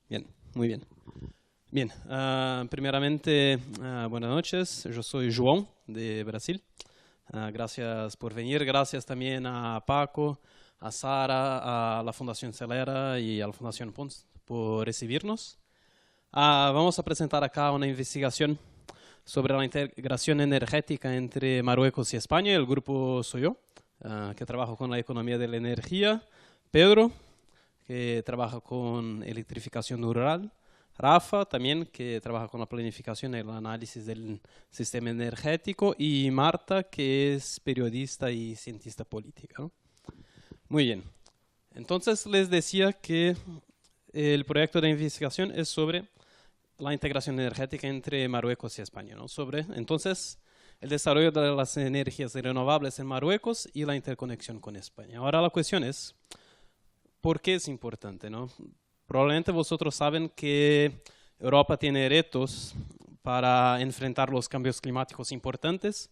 Bien, muy bien. Bien, primeramente, buenas noches. Yo soy João, de Brasil. Gracias por venir. Gracias también a Paco, a Sara, a la Fundación Celera y a la Fundación Pons por recibirnos. Vamos a presentar acá una investigación sobre la integración energética entre Marruecos y España. El grupo soy yo, que trabajo con la economía de la energía. Pedro, que trabaja con electrificación rural. Rafa, también, que trabaja con la planificación y el análisis del sistema energético. Y Marta, que es periodista y cientista política, ¿no? Muy bien. Entonces les decía que el proyecto de investigación es sobre la integración energética entre Marruecos y España, ¿no? Entonces, el desarrollo de las energías renovables en Marruecos y la interconexión con España. Ahora la cuestión es, ¿por qué es importante, no? Probablemente vosotros saben que Europa tiene retos para enfrentar los cambios climáticos importantes.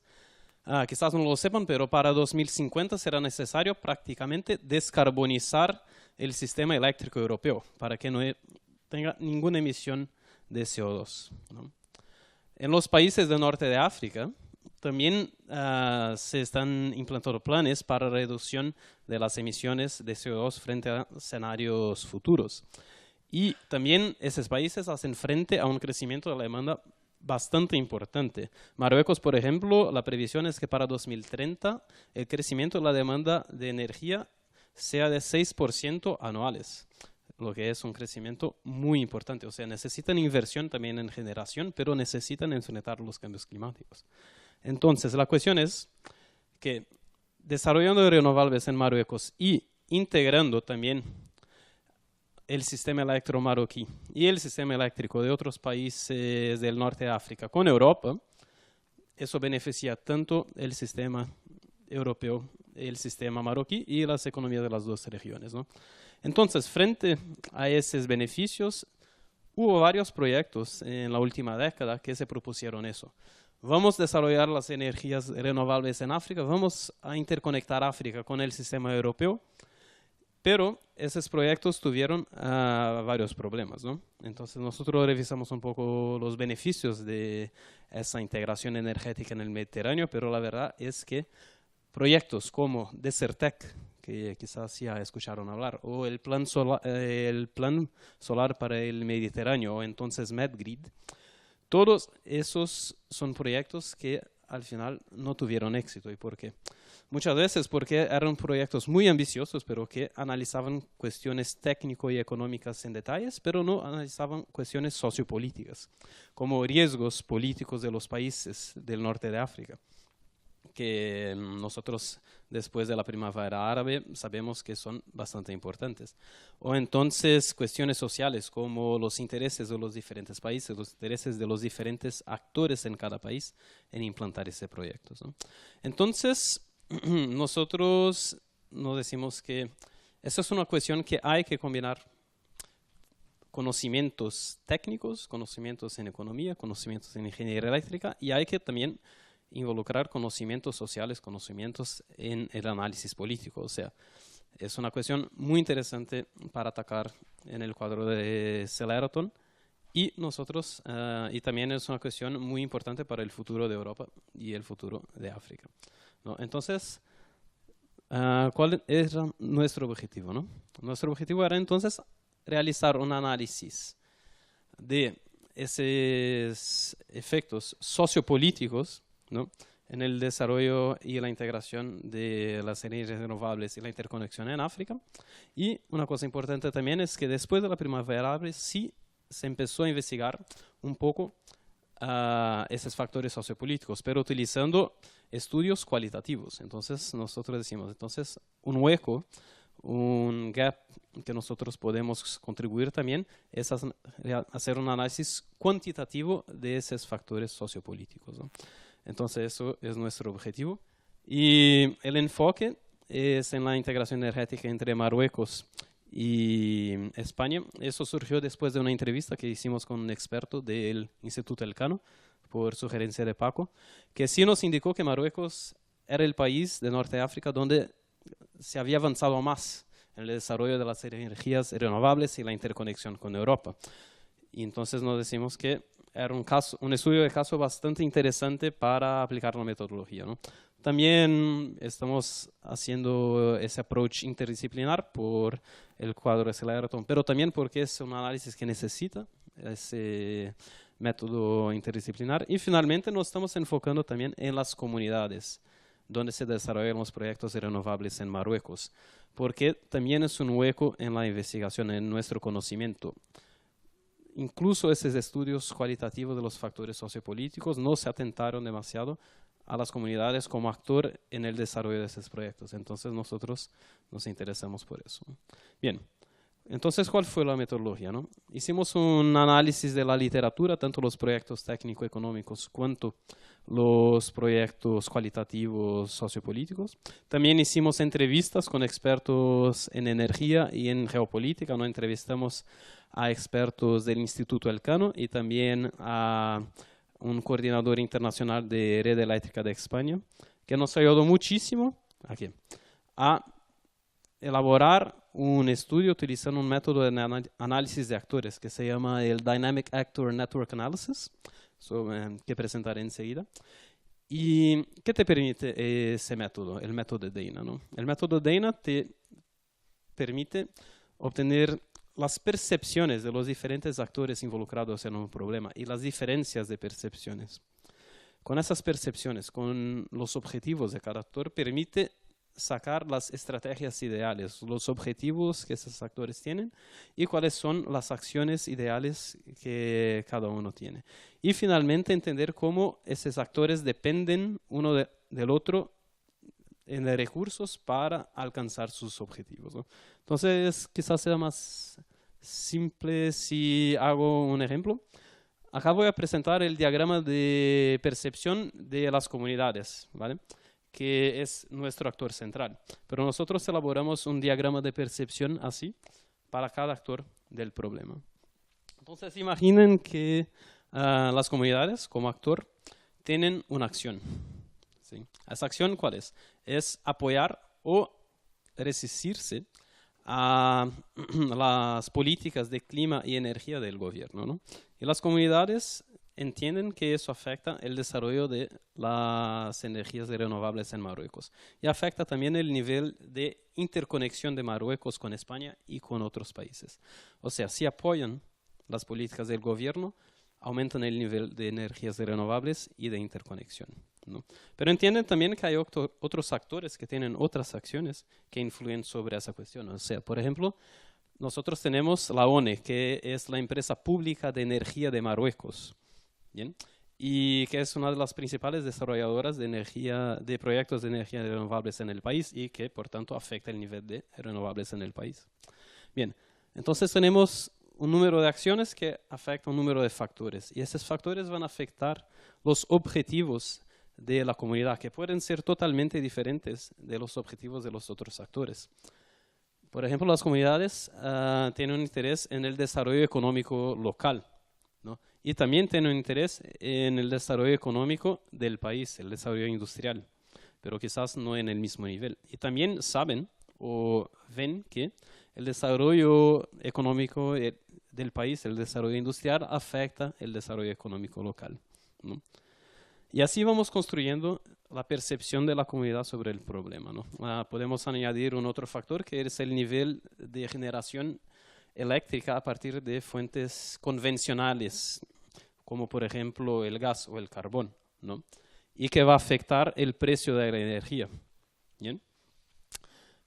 Quizás no lo sepan, pero para 2050 será necesario prácticamente descarbonizar el sistema eléctrico europeo para que no tenga ninguna emisión de CO2, ¿no? En los países del norte de África también se están implantando planes para reducción de las emisiones de CO2 frente a escenarios futuros. Y también esos países hacen frente a un crecimiento de la demanda bastante importante. Marruecos, por ejemplo, la previsión es que para 2030 el crecimiento de la demanda de energía sea de 6% anuales, lo que es un crecimiento muy importante. O sea, necesitan inversión también en generación, pero necesitan enfrentar los cambios climáticos. Entonces, la cuestión es que desarrollando renovables en Marruecos y integrando también el sistema eléctrico marroquí y el sistema eléctrico de otros países del norte de África con Europa, eso beneficia tanto el sistema europeo, el sistema marroquí y las economías de las dos regiones, ¿no? Entonces, frente a esos beneficios, hubo varios proyectos en la última década que se propusieron eso. Vamos a desarrollar las energías renovables en África, vamos a interconectar África con el sistema europeo, pero esos proyectos tuvieron varios problemas, ¿no? Entonces nosotros revisamos un poco los beneficios de esa integración energética en el Mediterráneo, pero la verdad es que proyectos como Desertec, que quizás ya escucharon hablar, o el plan solar para el Mediterráneo, o entonces MedGrid, todos esos son proyectos que al final no tuvieron éxito. ¿Y por qué? Muchas veces porque eran proyectos muy ambiciosos, pero que analizaban cuestiones técnico y económicas en detalles, pero no analizaban cuestiones sociopolíticas, como riesgos políticos de los países del norte de África, que nosotros después de la primavera árabe sabemos que son bastante importantes. O entonces cuestiones sociales como los intereses de los diferentes países, los intereses de los diferentes actores en cada país en implantar ese proyecto, ¿no? Entonces, nosotros nos decimos que esa es una cuestión que hay que combinar conocimientos técnicos, conocimientos en economía, conocimientos en ingeniería eléctrica, y hay que también involucrar conocimientos sociales, conocimientos en el análisis político. O sea, es una cuestión muy interesante para atacar en el cuadro de Celeraton, y nosotros, y también es una cuestión muy importante para el futuro de Europa y el futuro de África, ¿no? Entonces, ¿cuál era nuestro objetivo, no? Nuestro objetivo era entonces realizar un análisis de esos efectos sociopolíticos, ¿no?, en el desarrollo y la integración de las energías renovables y la interconexión en África. Y una cosa importante también es que después de la primavera árabe sí se empezó a investigar un poco esos factores sociopolíticos, pero utilizando estudios cualitativos. Entonces nosotros decimos, entonces un hueco, un gap que nosotros podemos contribuir también es hacer un análisis cuantitativo de esos factores sociopolíticos, ¿no? Entonces eso es nuestro objetivo. Y el enfoque es en la integración energética entre Marruecos y España. Eso surgió después de una entrevista que hicimos con un experto del Instituto Elcano, por sugerencia de Paco, que sí nos indicó que Marruecos era el país de Norte de África donde se había avanzado más en el desarrollo de las energías renovables y la interconexión con Europa. Y entonces nos decimos que era un estudio de caso bastante interesante para aplicar la metodología, ¿no? También estamos haciendo ese approach interdisciplinar por el cuadro de Acceleraton, pero también porque es un análisis que necesita ese método interdisciplinar. Y finalmente nos estamos enfocando también en las comunidades donde se desarrollan los proyectos renovables en Marruecos, porque también es un hueco en la investigación, en nuestro conocimiento. Incluso esos estudios cualitativos de los factores sociopolíticos no se atentaron demasiado a las comunidades como actor en el desarrollo de esos proyectos. Entonces nosotros nos interesamos por eso. Bien, entonces ¿cuál fue la metodología, no? Hicimos un análisis de la literatura, tanto los proyectos técnico-económicos cuanto los proyectos cualitativos sociopolíticos. También hicimos entrevistas con expertos en energía y en geopolítica, ¿no? Entrevistamos a expertos del Instituto Elcano y también a un coordinador internacional de Red Eléctrica de España, que nos ayudó muchísimo aquí, a elaborar un estudio utilizando un método de análisis de actores que se llama el Dynamic Actor Network Analysis, que presentaré enseguida. ¿Y qué te permite ese método? El método Dana, ¿no? El método Dana te permite obtener las percepciones de los diferentes actores involucrados en un problema y las diferencias de percepciones. Con esas percepciones, con los objetivos de cada actor, permite sacar las estrategias ideales, los objetivos que esos actores tienen y cuáles son las acciones ideales que cada uno tiene. Y finalmente entender cómo esos actores dependen uno del otro en recursos para alcanzar sus objetivos, ¿no? Entonces, quizás sea más simple si hago un ejemplo. Acá voy a presentar el diagrama de percepción de las comunidades, ¿vale? Que es nuestro actor central. Pero nosotros elaboramos un diagrama de percepción así para cada actor del problema. Entonces, imaginen que las comunidades como actor tienen una acción. ¿Sí? ¿Esa acción cuál es? Es apoyar o resistirse a las políticas de clima y energía del gobierno, ¿no? Y las comunidades entienden que eso afecta el desarrollo de las energías renovables en Marruecos y afecta también el nivel de interconexión de Marruecos con España y con otros países. O sea, si apoyan las políticas del gobierno, aumentan el nivel de energías renovables y de interconexión, ¿no? Pero entienden también que hay otros actores que tienen otras acciones que influyen sobre esa cuestión. O sea, por ejemplo, nosotros tenemos la ONE, que es la empresa pública de energía de Marruecos, ¿bien? Y que es una de las principales desarrolladoras de energía, de proyectos de energía renovables en el país y que, por tanto, afecta el nivel de renovables en el país. Bien, entonces tenemos un número de acciones que afecta un número de factores y esos factores van a afectar los objetivos de la comunidad, que pueden ser totalmente diferentes de los objetivos de los otros actores. Por ejemplo, las comunidades tienen un interés en el desarrollo económico local, ¿no? Y también tienen un interés en el desarrollo económico del país, el desarrollo industrial, pero quizás no en el mismo nivel. Y también saben o ven que el desarrollo económico del país, el desarrollo industrial, afecta el desarrollo económico local, ¿no? Y así vamos construyendo la percepción de la comunidad sobre el problema, ¿no? Podemos añadir un otro factor que es el nivel de generación eléctrica a partir de fuentes convencionales, como por ejemplo el gas o el carbón, ¿no? Y que va a afectar el precio de la energía. ¿Bien?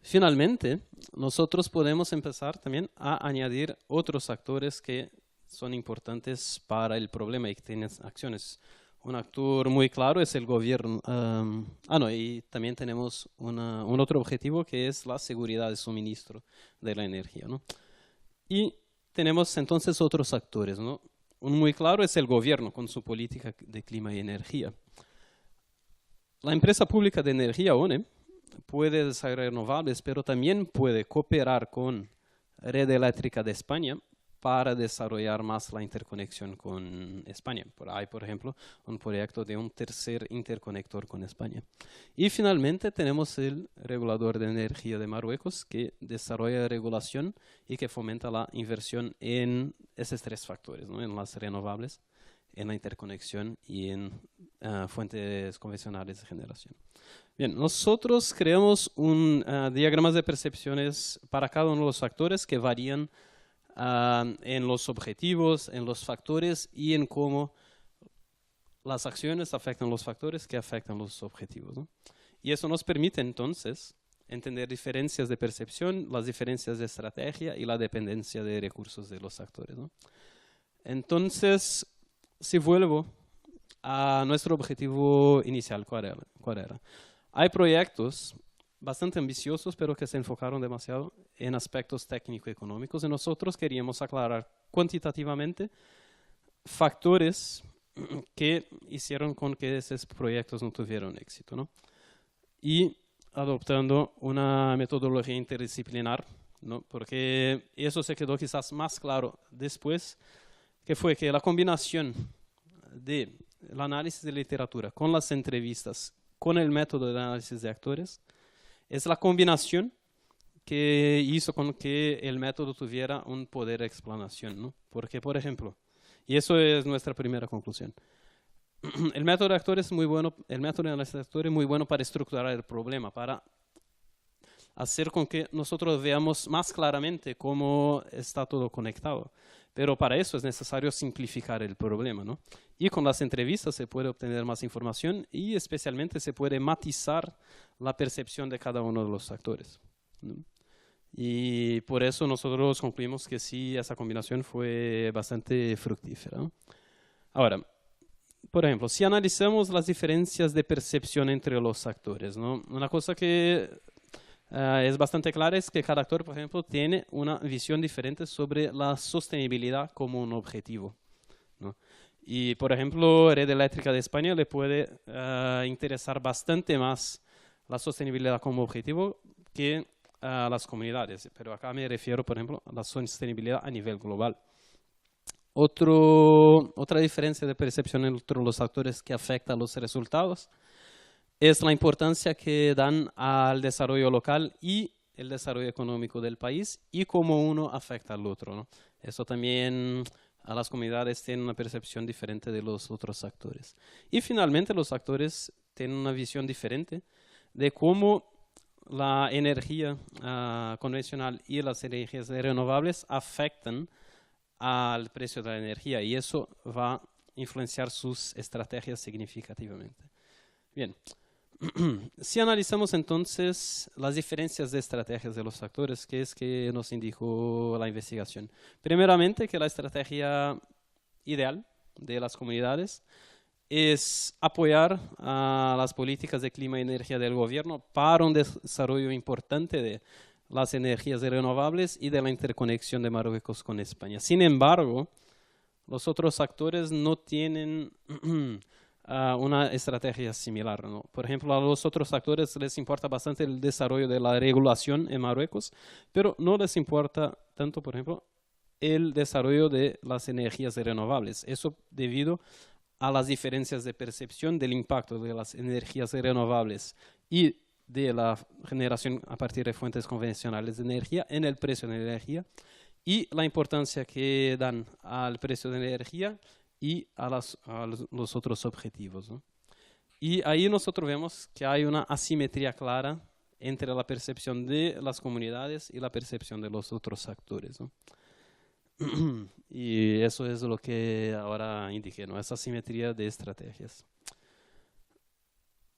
Finalmente, nosotros podemos empezar también a añadir otros actores que son importantes para el problema y que tienen acciones. Un actor muy claro es el gobierno. Y también tenemos un otro objetivo que es la seguridad de suministro de la energía, ¿no? Y tenemos entonces otros actores, ¿no? Un muy claro es el gobierno con su política de clima y energía. La empresa pública de energía, ONE, puede desarrollar renovables, pero también puede cooperar con Red Eléctrica de España para desarrollar más la interconexión con España. Hay, por ejemplo, un proyecto de un tercer interconector con España. Y finalmente tenemos el regulador de energía de Marruecos, que desarrolla regulación y que fomenta la inversión en esos tres factores, ¿no? En las renovables, en la interconexión y en fuentes convencionales de generación. Bien, nosotros creamos un diagrama de percepciones para cada uno de los factores que varían en los objetivos, en los factores y en cómo las acciones afectan los factores que afectan los objetivos, ¿no? Y eso nos permite entonces entender diferencias de percepción, las diferencias de estrategia y la dependencia de recursos de los actores, ¿no? Entonces, si vuelvo a nuestro objetivo inicial, ¿cuál era? Hay proyectos bastante ambiciosos, pero que se enfocaron demasiado en aspectos técnico-económicos, y nosotros queríamos aclarar cuantitativamente factores que hicieron con que esos proyectos no tuvieran éxito, ¿no? Y adoptando una metodología interdisciplinar, ¿no? Porque eso se quedó quizás más claro después, que fue que la combinación del análisis de literatura con las entrevistas, con el método de análisis de actores, es la combinación que hizo con que el método tuviera un poder de explanación, ¿no? Porque, por ejemplo, y eso es nuestra primera conclusión, el método de actores es muy bueno, el método de análisis de actores es muy bueno para estructurar el problema, para hacer con que nosotros veamos más claramente cómo está todo conectado. Pero para eso es necesario simplificar el problema, ¿no? Y con las entrevistas se puede obtener más información y especialmente se puede matizar la percepción de cada uno de los actores, ¿no? Y por eso nosotros concluimos que sí, esa combinación fue bastante fructífera, ¿no? Ahora, por ejemplo, si analizamos las diferencias de percepción entre los actores, ¿no? Una cosa que es bastante clara es que cada actor, por ejemplo, tiene una visión diferente sobre la sostenibilidad como un objetivo, ¿no? Y, por ejemplo, Red Eléctrica de España le puede interesar bastante más la sostenibilidad como objetivo que a las comunidades. Pero acá me refiero, por ejemplo, a la sostenibilidad a nivel global. Otra diferencia de percepción entre los actores que afecta a los resultados es la importancia que dan al desarrollo local y el desarrollo económico del país y cómo uno afecta al otro, ¿no? Eso también a las comunidades tienen una percepción diferente de los otros actores. Y finalmente los actores tienen una visión diferente de cómo la energía convencional y las energías renovables afectan al precio de la energía, y eso va a influenciar sus estrategias significativamente. Bien. Si analizamos entonces las diferencias de estrategias de los actores, ¿qué es que nos indicó la investigación? Primeramente, que la estrategia ideal de las comunidades es apoyar a las políticas de clima y energía del gobierno para un desarrollo importante de las energías renovables y de la interconexión de Marruecos con España. Sin embargo, los otros actores no tienen una estrategia similar, ¿no? Por ejemplo, a los otros actores les importa bastante el desarrollo de la regulación en Marruecos, pero no les importa tanto, por ejemplo, el desarrollo de las energías renovables. Eso debido a las diferencias de percepción del impacto de las energías renovables y de la generación a partir de fuentes convencionales de energía en el precio de la energía, y la importancia que dan al precio de la energía y a los otros objetivos, ¿no? Y ahí nosotros vemos que hay una asimetría clara entre la percepción de las comunidades y la percepción de los otros actores, ¿no? Y eso es lo que ahora indiqué, ¿no? Esa asimetría de estrategias.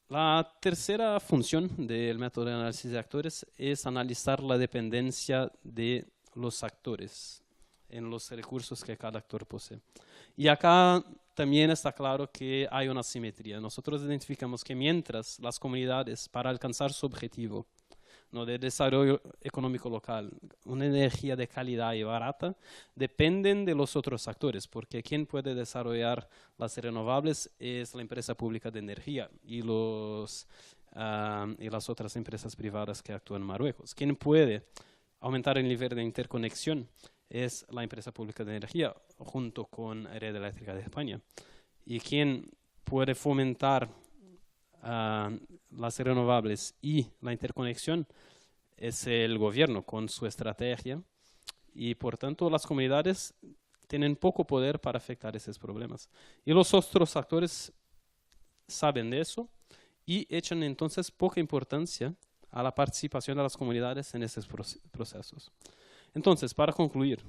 La tercera función del método de análisis de actores es analizar la dependencia de los actores en los recursos que cada actor posee. Y acá también está claro que hay una asimetría. Nosotros identificamos que mientras las comunidades, para alcanzar su objetivo, ¿no?, de desarrollo económico local, una energía de calidad y barata, dependen de los otros actores, porque quien puede desarrollar las renovables es la empresa pública de energía y las otras empresas privadas que actúan en Marruecos. Quien puede aumentar el nivel de interconexión es la empresa pública de energía junto con Red Eléctrica de España. Y quien puede fomentar las renovables y la interconexión es el gobierno con su estrategia, y por tanto las comunidades tienen poco poder para afectar esos problemas. Y los otros actores saben de eso y echan entonces poca importancia a la participación de las comunidades en esos procesos. Entonces, para concluir,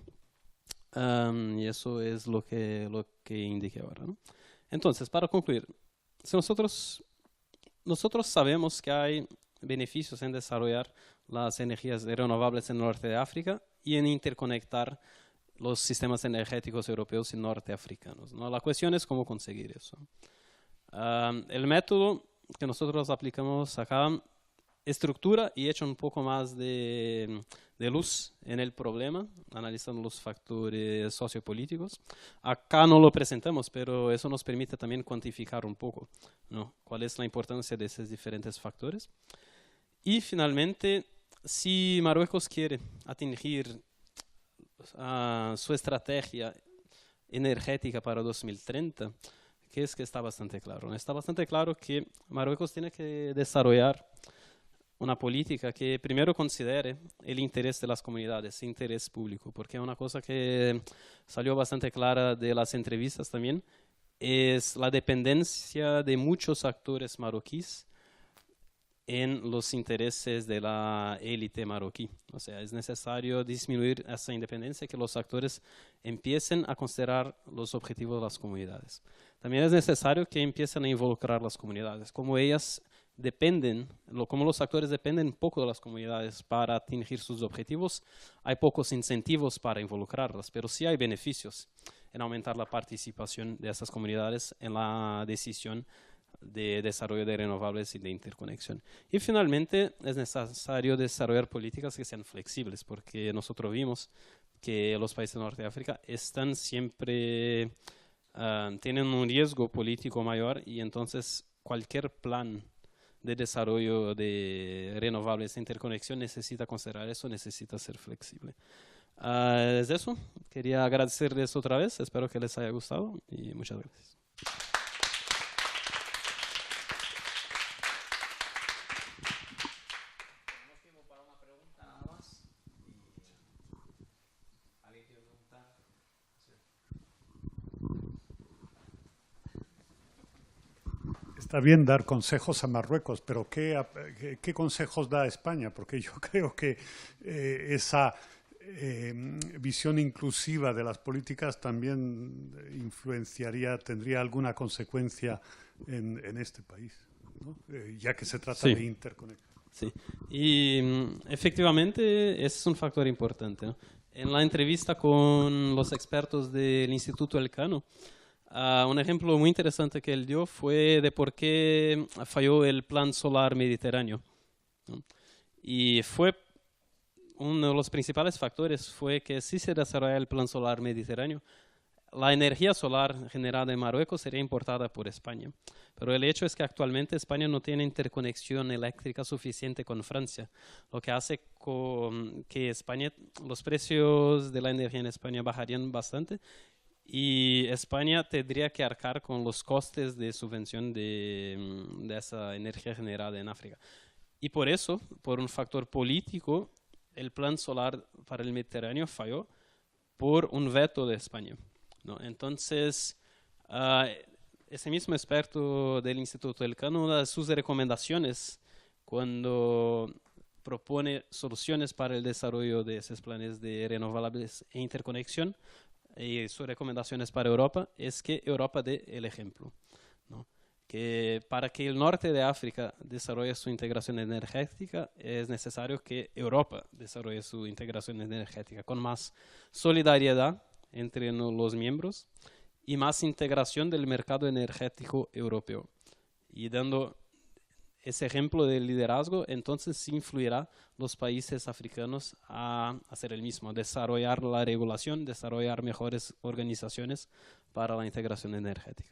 y eso es lo que indiqué ahora, ¿no? Entonces, para concluir, si nosotros sabemos que hay beneficios en desarrollar las energías renovables en el norte de África y en interconectar los sistemas energéticos europeos y norteafricanos, ¿no? La cuestión es cómo conseguir eso. El método que nosotros aplicamos acá estructura y echa un poco más de luz en el problema, analizando los factores sociopolíticos. Acá no lo presentamos, pero eso nos permite también cuantificar un poco, ¿no?, cuál es la importancia de esos diferentes factores. Y finalmente, si Marruecos quiere atingir su estrategia energética para 2030, que es que está bastante claro. Está bastante claro que Marruecos tiene que desarrollar una política que primero considere el interés de las comunidades, interés público, porque una cosa que salió bastante clara de las entrevistas también es la dependencia de muchos actores marroquíes en los intereses de la élite marroquí. O sea, es necesario disminuir esa independencia, que los actores empiecen a considerar los objetivos de las comunidades. También es necesario que empiecen a involucrar las comunidades, como ellas dependen, como los actores dependen poco de las comunidades para atingir sus objetivos, hay pocos incentivos para involucrarlas, pero sí hay beneficios en aumentar la participación de esas comunidades en la decisión de desarrollo de renovables y de interconexión. Y finalmente es necesario desarrollar políticas que sean flexibles, porque nosotros vimos que los países de Norte de África están siempre, tienen un riesgo político mayor, y entonces cualquier plan de desarrollo de renovables e interconexión necesita considerar eso, necesita ser flexible. Es eso, quería agradecerles otra vez, espero que les haya gustado y muchas gracias. Está bien dar consejos a Marruecos, pero ¿qué consejos da a España? Porque yo creo que esa visión inclusiva de las políticas también tendría alguna consecuencia en este país, ¿no? Ya que se trata de interconexión. Sí, y efectivamente es un factor importante, ¿no? En la entrevista con los expertos del Instituto Elcano, un ejemplo muy interesante que él dio fue de por qué falló el Plan Solar Mediterráneo, ¿no? Y fue uno de los principales factores fue que si se desarrolla el Plan Solar Mediterráneo, la energía solar generada en Marruecos sería importada por España. Pero el hecho es que actualmente España no tiene interconexión eléctrica suficiente con Francia, lo que hace que los precios de la energía en España bajarían bastante, y España tendría que arcar con los costes de subvención de esa energía generada en África. Y por eso, por un factor político, el plan solar para el Mediterráneo falló por un veto de España, ¿no? Entonces, ese mismo experto del Instituto Elcano, una de sus recomendaciones cuando propone soluciones para el desarrollo de esos planes de renovables e interconexión, y sus recomendaciones para Europa es que Europa dé el ejemplo, ¿no? Que para que el norte de África desarrolle su integración energética es necesario que Europa desarrolle su integración energética con más solidaridad entre los miembros y más integración del mercado energético europeo. Y dando ese ejemplo de liderazgo, entonces sí influirá los países africanos a hacer el mismo, desarrollar la regulación, desarrollar mejores organizaciones para la integración energética.